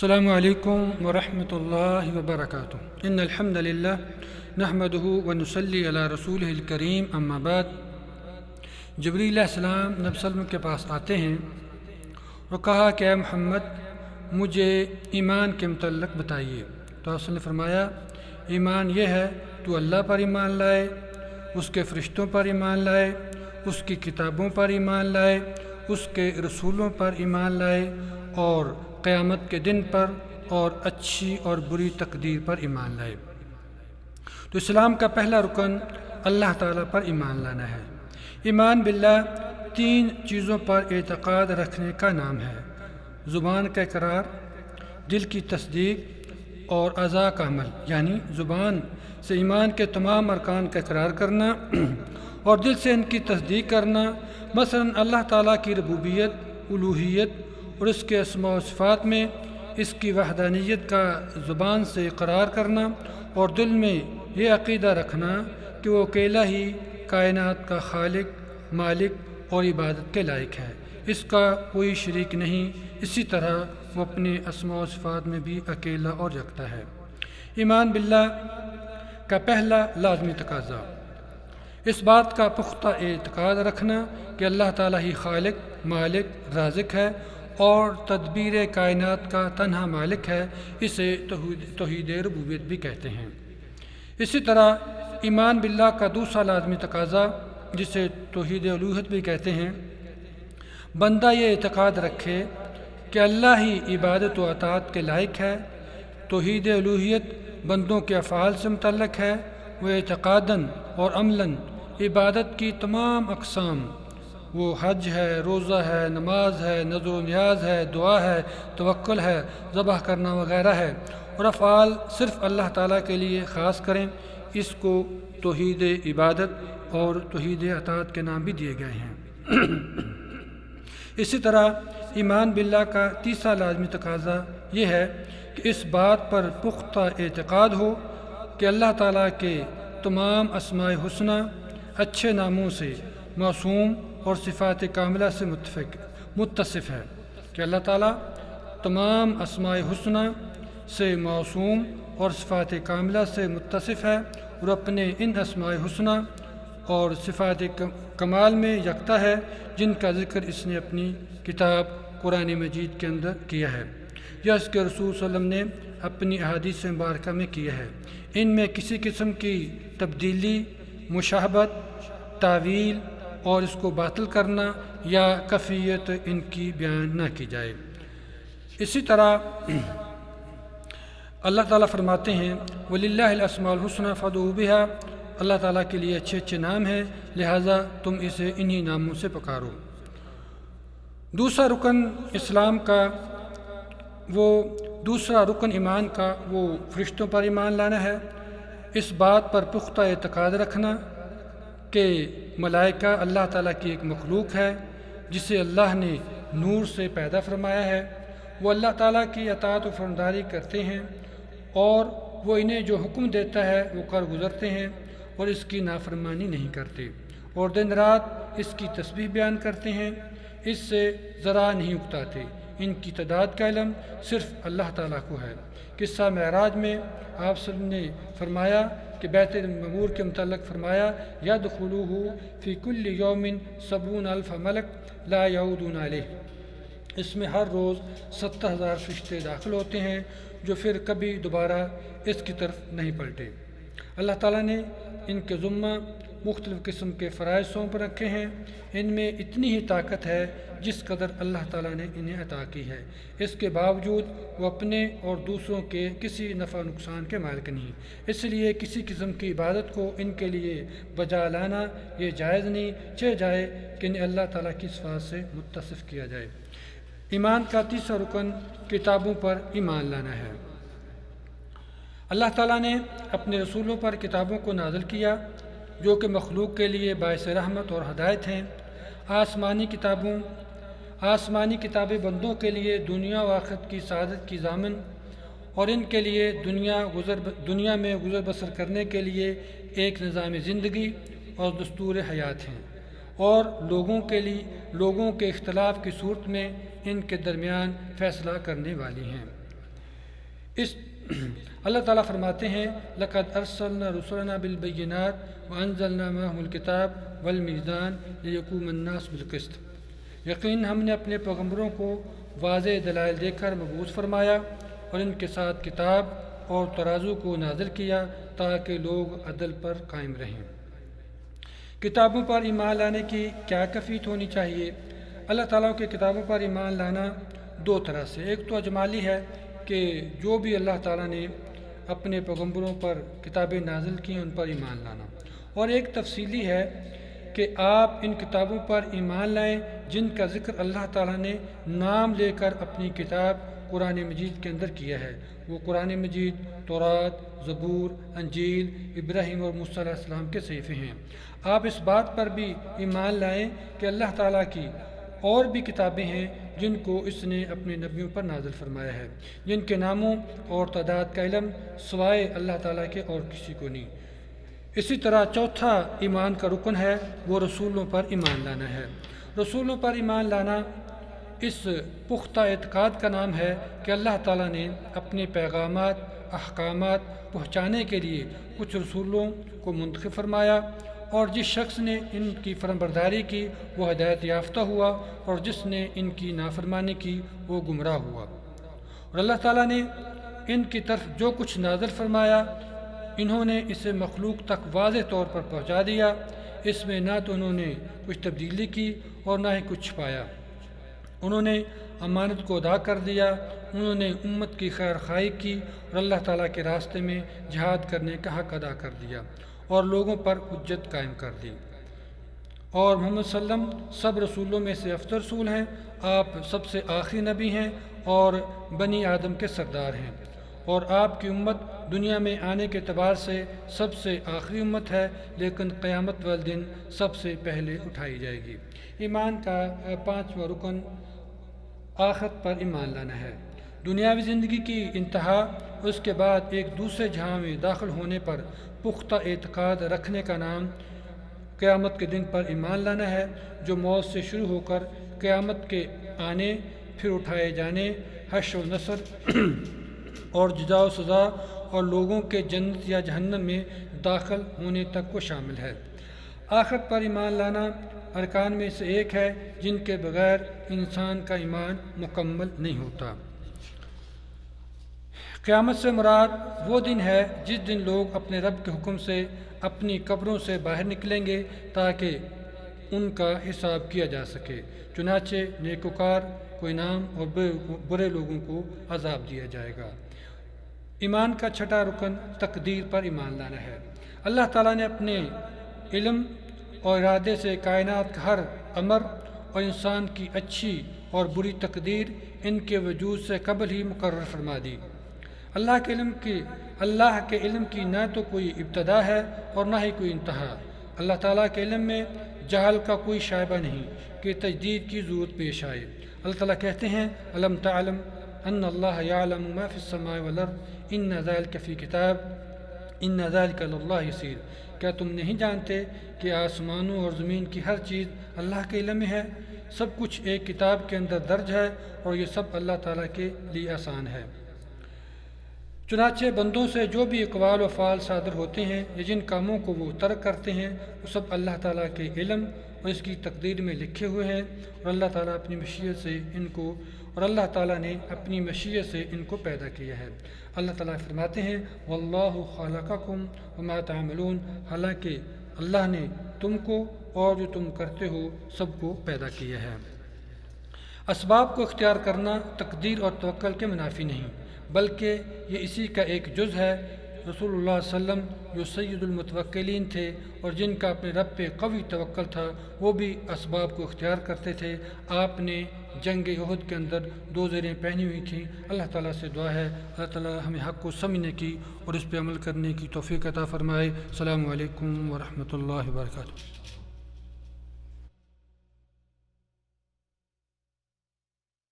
السلام علیکم ورحمۃ اللہ وبرکاتہ۔ ان الحمد للہ نحمدہ ونصلی علی رسولہ الکریم، اما بعد۔ جبریل علیہ السلام نبی صلی اللہ علیہ وسلم کے پاس آتے ہیں اور کہا کہ اے محمد مجھے ایمان کے متعلق بتائیے۔ تو آپ نے فرمایا ایمان یہ ہے تو اللہ پر ایمان لائے، اس کے فرشتوں پر ایمان لائے، اس کی کتابوں پر ایمان لائے، اس کے رسولوں پر ایمان لائے، اور قیامت کے دن پر اور اچھی اور بری تقدیر پر ایمان لائے۔ تو اسلام کا پہلا رکن اللہ تعالیٰ پر ایمان لانا ہے۔ ایمان باللہ تین چیزوں پر اعتقاد رکھنے کا نام ہے: زبان کا اقرار، دل کی تصدیق اور اعضاء کا عمل، یعنی زبان سے ایمان کے تمام ارکان کا اقرار کرنا اور دل سے ان کی تصدیق کرنا، مثلا اللہ تعالیٰ کی ربوبیت، الوہیت اور اس کے اسماء و صفات میں اس کی وحدانیت کا زبان سے اقرار کرنا، اور دل میں یہ عقیدہ رکھنا کہ وہ اکیلا ہی کائنات کا خالق، مالک اور عبادت کے لائق ہے، اس کا کوئی شریک نہیں، اسی طرح وہ اپنے اسماء و صفات میں بھی اکیلا اور یکتا ہے۔ ایمان باللہ کا پہلا لازمی تقاضا اس بات کا پختہ اعتقاد رکھنا کہ اللہ تعالیٰ ہی خالق، مالک، رازق ہے اور تدبیر کائنات کا تنہا مالک ہے، اسے توحید ربوبیت بھی کہتے ہیں۔ اسی طرح ایمان باللہ کا دوسرا لازمی تقاضا جسے توحید الوہیت بھی کہتے ہیں، بندہ یہ اعتقاد رکھے کہ اللہ ہی عبادت و اطاعت کے لائق ہے۔ توحید الوہیت بندوں کے افعال سے متعلق ہے، وہ اعتقاداً اور عملاً عبادت کی تمام اقسام، وہ حج ہے، روزہ ہے، نماز ہے، نذر و نیاز ہے، دعا ہے، توکل ہے، ذبح کرنا وغیرہ ہے، اور افعال صرف اللہ تعالیٰ کے لیے خاص کریں، اس کو توحید عبادت اور توحید اطاعت کے نام بھی دیے گئے ہیں۔ اسی طرح ایمان باللہ کا تیسرا لازمی تقاضا یہ ہے کہ اس بات پر پختہ اعتقاد ہو کہ اللہ تعالیٰ کے تمام اسماء حسنی اچھے ناموں سے موسوم اور صفات کاملہ سے متصف ہے، کہ اللہ تعالیٰ تمام اسماء حسنی سے موسوم اور صفات کاملہ سے متصف ہے اور اپنے ان اسماء حسنی اور صفات کمال میں یکتا ہے، جن کا ذکر اس نے اپنی کتاب قرآن مجید کے اندر کیا ہے یا اس کے رسول صلی اللہ علیہ وسلم نے اپنی احادیث مبارکہ میں کیا ہے۔ ان میں کسی قسم کی تبدیلی، مشابہت، تعویل اور اس کو باطل کرنا یا کیفیت ان کی بیان نہ کی جائے۔ اسی طرح اللہ تعالیٰ فرماتے ہیں وَلِلَّهِ الْأَسْمَاءُ الْحُسْنَىٰ فَادْعُوهُ بِهَا، اللہ تعالیٰ کے لیے اچھے اچھے نام ہیں، لہٰذا تم اسے انہی ناموں سے پکارو۔ دوسرا رکن اسلام کا دوسرا رکن ایمان کا وہ فرشتوں پر ایمان لانا ہے۔ اس بات پر پختہ اعتقاد رکھنا کہ ملائکہ اللہ تعالیٰ کی ایک مخلوق ہے جسے اللہ نے نور سے پیدا فرمایا ہے، وہ اللہ تعالیٰ کی اطاعت و فرمانبرداری کرتے ہیں اور وہ انہیں جو حکم دیتا ہے وہ کر گزرتے ہیں اور اس کی نافرمانی نہیں کرتے، اور دن رات اس کی تسبیح بیان کرتے ہیں، اس سے ذرا نہیں اکتاتے۔ ان کی تعداد کا علم صرف اللہ تعالیٰ کو ہے۔ قصہ معراج میں آپ صلی اللہ علیہ وسلم نے فرمایا کہ بیت المعمور کے متعلق فرمایا یدخلوہ فی کل یوم 70,000 ملک لا یعودون علیہ، اس میں ہر روز 70,000 فرشتے داخل ہوتے ہیں جو پھر کبھی دوبارہ اس کی طرف نہیں پلٹے۔ اللہ تعالیٰ نے ان کے ذمہ مختلف قسم کے فرائض سونپ رکھے ہیں، ان میں اتنی ہی طاقت ہے جس قدر اللہ تعالیٰ نے انہیں عطا کی ہے، اس کے باوجود وہ اپنے اور دوسروں کے کسی نفع نقصان کے مالک نہیں، اس لیے کسی قسم کی عبادت کو ان کے لیے بجا لانا یہ جائز نہیں، چاہے جائے کہ انہیں اللہ تعالیٰ کی صفات سے متصف کیا جائے۔ ایمان کا تیسرا رکن کتابوں پر ایمان لانا ہے۔ اللہ تعالیٰ نے اپنے رسولوں پر کتابوں کو نازل کیا جو کہ مخلوق کے لیے باعث رحمت اور ہدایت ہیں۔ آسمانی کتابیں بندوں کے لیے دنیا و آخرت کی سعادت کی ضامن اور ان کے لیے دنیا میں گزر بسر کرنے کے لیے ایک نظام زندگی اور دستور حیات ہیں، اور لوگوں کے اختلاف کی صورت میں ان کے درمیان فیصلہ کرنے والی ہیں۔ اس اللہ تعالیٰ فرماتے ہیں لقد ارسلنا رسلنا بالبینات وانزلنا معهم الکتاب والمیزان لیقوم الناس بالقسط، یقین ہم نے اپنے پیغمبروں کو واضح دلائل دے کر مبعوث فرمایا اور ان کے ساتھ کتاب اور ترازو کو نازل کیا تاکہ لوگ عدل پر قائم رہیں۔ کتابوں پر ایمان لانے کی کیا کیفیت ہونی چاہیے؟ اللہ تعالیٰ کی کتابوں پر ایمان لانا دو طرح سے، ایک تو اجمالی ہے کہ جو بھی اللہ تعالیٰ نے اپنے پیغمبروں پر کتابیں نازل کی ان پر ایمان لانا، اور ایک تفصیلی ہے کہ آپ ان کتابوں پر ایمان لائیں جن کا ذکر اللہ تعالیٰ نے نام لے کر اپنی کتاب قرآن مجید کے اندر کیا ہے۔ وہ قرآن مجید، تورات، زبور، انجیل، ابراہیم اور موسیٰ علیہ السلام کے صحیفے ہیں۔ آپ اس بات پر بھی ایمان لائیں کہ اللہ تعالیٰ کی اور بھی کتابیں ہیں جن کو اس نے اپنے نبیوں پر نازل فرمایا ہے، جن کے ناموں اور تعداد کا علم سوائے اللہ تعالیٰ کے اور کسی کو نہیں۔ اسی طرح چوتھا ایمان کا رکن ہے وہ رسولوں پر ایمان لانا ہے۔ رسولوں پر ایمان لانا اس پختہ اعتقاد کا نام ہے کہ اللہ تعالیٰ نے اپنے پیغامات، احکامات پہنچانے کے لیے کچھ رسولوں کو منتخب فرمایا، اور جس شخص نے ان کی فرمانبرداری کی وہ ہدایت یافتہ ہوا، اور جس نے ان کی نافرمانی کی وہ گمراہ ہوا۔ اور اللہ تعالیٰ نے ان کی طرف جو کچھ نازل فرمایا انہوں نے اسے مخلوق تک واضح طور پر پہنچا دیا، اس میں نہ تو انہوں نے کچھ تبدیلی کی اور نہ ہی کچھ چھپایا۔ انہوں نے امانت کو ادا کر دیا، انہوں نے امت کی خیر خواہی کی اور اللہ تعالیٰ کے راستے میں جہاد کرنے کا حق ادا کر دیا اور لوگوں پر حجت قائم کر دی۔ اور محمد صلی اللہ علیہ وسلم سب رسولوں میں سے افضل رسول ہیں، آپ سب سے آخری نبی ہیں اور بنی آدم کے سردار ہیں، اور آپ کی امت دنیا میں آنے کے اعتبار سے سب سے آخری امت ہے، لیکن قیامت والے دن سب سے پہلے اٹھائی جائے گی۔ ایمان کا پانچواں رکن آخرت پر ایمان لانا ہے۔ دنیاوی زندگی کی انتہا اس کے بعد ایک دوسرے جہاں میں داخل ہونے پر پختہ اعتقاد رکھنے کا نام قیامت کے دن پر ایمان لانا ہے، جو موت سے شروع ہو کر قیامت کے آنے، پھر اٹھائے جانے، حشر و نصر اور جزا و سزا اور لوگوں کے جنت یا جہنم میں داخل ہونے تک کو شامل ہے۔ آخرت پر ایمان لانا ارکان میں سے ایک ہے جن کے بغیر انسان کا ایمان مکمل نہیں ہوتا۔ قیامت سے مراد وہ دن ہے جس دن لوگ اپنے رب کے حکم سے اپنی قبروں سے باہر نکلیں گے تاکہ ان کا حساب کیا جا سکے، چنانچہ نیکوکار کو انعام اور برے لوگوں کو عذاب دیا جائے گا۔ ایمان کا چھٹا رکن تقدیر پر ایمان لانا ہے۔ اللہ تعالیٰ نے اپنے علم اور ارادے سے کائنات کا ہر امر اور انسان کی اچھی اور بری تقدیر ان کے وجود سے قبل ہی مقرر فرما دی۔ اللہ کے علم کی نہ تو کوئی ابتدا ہے اور نہ ہی کوئی انتہا۔ اللہ تعالیٰ کے علم میں جہل کا کوئی شائبہ نہیں کہ تجدید کی ضرورت پیش آئے۔ اللہ تعالیٰ کہتے ہیں الم تعلم ان اللہ یعلم ما فی السماء والارض ان ذلک فی کتاب ان ذلک علی اللہ یسیر۔ کیا تم نہیں جانتے کہ آسمانوں اور زمین کی ہر چیز اللہ کے علم میں ہے، سب کچھ ایک کتاب کے اندر درج ہے اور یہ سب اللہ تعالیٰ کے لیے آسان ہے۔ چنانچہ بندوں سے جو بھی اقوال و افعال صادر ہوتے ہیں یا جن کاموں کو وہ ترک کرتے ہیں وہ سب اللہ تعالیٰ کے علم اور اس کی تقدیر میں لکھے ہوئے ہیں، اور اللہ تعالیٰ اپنی مشیت سے ان کو پیدا کیا ہے۔ اللہ تعالیٰ فرماتے ہیں واللہ خلقکم وما تعملون، حالانکہ اللہ نے تم کو اور جو تم کرتے ہو سب کو پیدا کیا ہے۔ اسباب کو اختیار کرنا تقدیر اور توکل کے منافی نہیں، بلکہ یہ اسی کا ایک جز ہے۔ رسول اللہ صلی اللہ علیہ وسلم جو سید المتوکلین تھے اور جن کا اپنے رب پہ قوی توکل تھا، وہ بھی اسباب کو اختیار کرتے تھے۔ آپ نے جنگ احد کے اندر 2 زریں پہنی ہوئی تھیں۔ اللہ تعالیٰ سے دعا ہے اللہ تعالیٰ ہمیں حق کو سمجھنے کی اور اس پہ عمل کرنے کی توفیق عطا فرمائے۔ السلام علیکم ورحمۃ اللہ وبرکاتہ۔